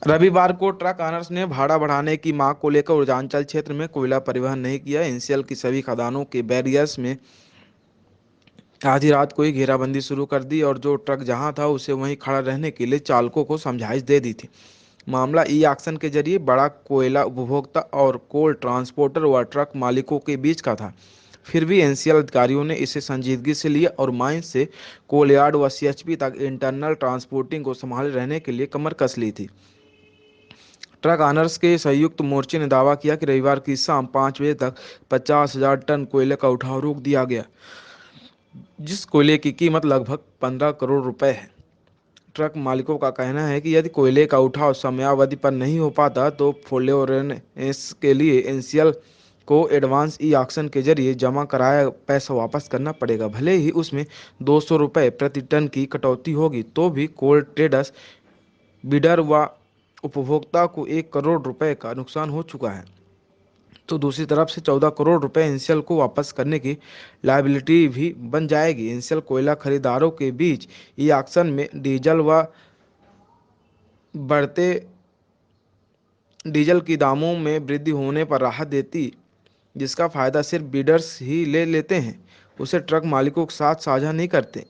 रविवार को truck owners ने भाड़ा बढ़ाने की मांग को लेकर उर्जांचल क्षेत्र में कोयला परिवहन नहीं किया। एनसीएल की सभी खदानों के बैरियर्स में आधी रात को ही घेराबंदी शुरू कर दी और जो ट्रक जहां था उसे वहीं खड़ा रहने के लिए चालकों को समझाइश दे दी थी। मामला ई ऑक्शन के जरिए बड़ा कोयला उपभोक्ता और कोल ट्रांसपोर्टर व ट्रक मालिकों के बीच का था। फिर भी एनसीएल अधिकारियों ने इसे संजीदगी से लिया और माइंस से कोलयार्ड व सीएचपी तक इंटरनल ट्रांसपोर्टिंग को संभाले रहने के लिए कमर कस ली थी। ट्रक ऑनर्स के संयुक्त मोर्चे ने दावा किया कि रविवार की शाम 5 बजे तक 50,000 टन कोयले का उठाव रोक दिया गया, जिस कोयले की कीमत लगभग 15 करोड़ रुपए है। ट्रक मालिकों का कहना है कि यदि कोयले का उठाव समयावधि पर नहीं हो पाता तो फ्लोरेंस के लिए एनसीएल को एडवांस ई ऑक्शन के जरिए जमा कराया पैसा वापस करना पड़ेगा। भले ही उसमें 200 रुपये प्रति टन की कटौती होगी, तो भी कोल ट्रेडर्स, बिडर व उपभोक्ता को 1 करोड़ रुपए का नुकसान हो चुका है। तो दूसरी तरफ से 14 करोड़ रुपए एनसीएल को वापस करने की लायबिलिटी भी बन जाएगी। एनसीएल कोयला खरीदारों के बीच ई ऑक्शन में बढ़ते डीजल की दामों में वृद्धि होने पर राहत देती, जिसका फायदा सिर्फ बिडर्स ही ले लेते हैं, उसे ट्रक मालिकों के साथ साझा नहीं करते।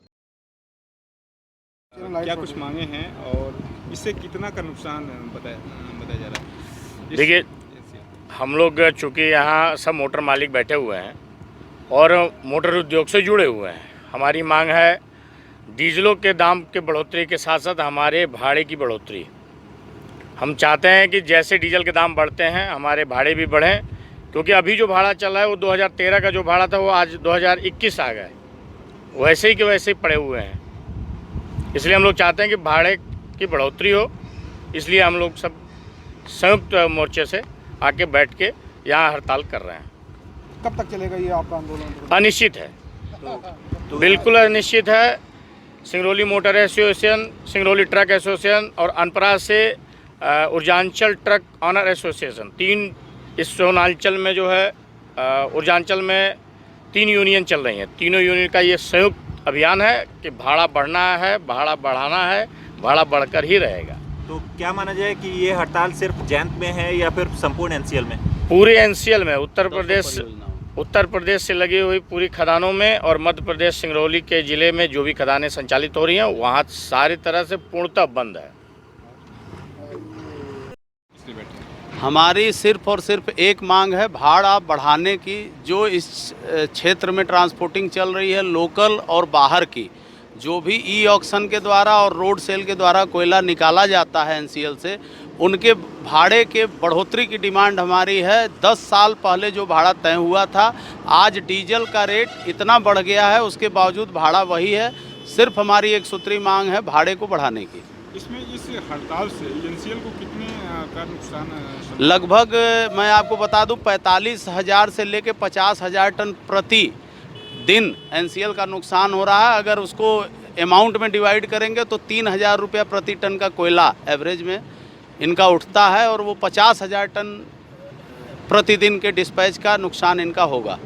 क्या कुछ मांगे हैं और इससे कितना का नुकसान बताया बताया जा रहा है? देखिए, हम लोग चूँकि यहाँ सब मोटर मालिक बैठे हुए हैं और मोटर उद्योग से जुड़े हुए हैं, हमारी मांग है डीजलों के दाम के बढ़ोतरी के साथ साथ हमारे भाड़े की बढ़ोतरी। हम चाहते हैं कि जैसे डीजल के दाम बढ़ते हैं हमारे भाड़े भी बढ़ें, क्योंकि अभी जो भाड़ा चल रहा है वो 2013 का जो भाड़ा था वो आज 2021 आ गया है, वैसे ही के वैसे ही पड़े हुए हैं। इसलिए हम लोग चाहते हैं कि भाड़े की बढ़ोतरी हो, इसलिए हम लोग सब संयुक्त मोर्चे से आके बैठ के यहाँ हड़ताल कर रहे हैं। कब तक चलेगा ये आपका आंदोलन? अनिश्चित है, बिल्कुल अनिश्चित है। Singrauli motor association, Singrauli truck association और अनपरा से उर्जांचल ट्रक ऑनर एसोसिएशन, तीन इस सोनांचल में जो है उर्जांचल में 3 यूनियन चल रही हैं। तीनों यूनियन का ये संयुक्त अभियान है कि भाड़ा बढ़ना है, भाड़ा बढ़ाना है, भाड़ा बढ़कर ही रहेगा। तो क्या माना जाए कि ये हड़ताल सिर्फ जैंत में है या फिर संपूर्ण एनसीएल में? पूरे एनसीएल में, उत्तर प्रदेश से लगी हुई पूरी खदानों में और मध्य प्रदेश सिंगरौली के ज़िले में जो भी खदानें संचालित हो रही हैं वहाँ सारी तरह से पूर्णतः बंद है। हमारी सिर्फ और सिर्फ एक मांग है भाड़ा बढ़ाने की। जो इस क्षेत्र में ट्रांसपोर्टिंग चल रही है लोकल और बाहर की, जो भी ई ऑक्शन के द्वारा और रोड सेल के द्वारा कोयला निकाला जाता है एनसीएल से, उनके भाड़े के बढ़ोतरी की डिमांड हमारी है। 10 साल पहले जो भाड़ा तय हुआ था, आज डीजल का रेट इतना बढ़ गया है, उसके बावजूद भाड़ा वही है। सिर्फ हमारी एक सूत्री मांग है भाड़े को बढ़ाने की। इसमें इस हड़ताल से एनसीएल को कितने का नुकसान? लगभग मैं आपको बता दूं 45,000 से लेकर 50,000 टन प्रति दिन एनसीएल का नुकसान हो रहा है। अगर उसको अमाउंट में डिवाइड करेंगे तो 3,000 रुपया प्रति टन का कोयला एवरेज में इनका उठता है और वो 50,000 टन प्रतिदिन के डिस्पैच का नुकसान इनका होगा।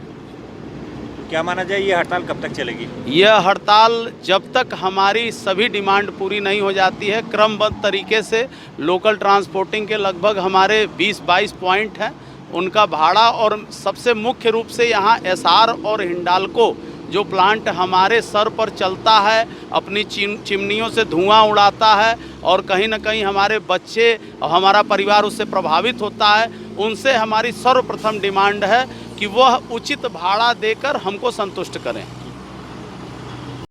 क्या माना जाए ये हड़ताल कब तक चलेगी? यह हड़ताल जब तक हमारी सभी डिमांड पूरी नहीं हो जाती है, क्रमबद्ध तरीके से लोकल ट्रांसपोर्टिंग के लगभग हमारे 20-22 पॉइंट हैं, उनका भाड़ा और सबसे मुख्य रूप से यहाँ एसआर और हिंडाल्को जो प्लांट हमारे सर पर चलता है, अपनी चिमनियों से धुआं उड़ाता है और कहीं ना कहीं हमारे बच्चे और हमारा परिवार उससे प्रभावित होता है, उनसे हमारी सर्वप्रथम डिमांड है कि वह उचित भाड़ा देकर हमको संतुष्ट करें।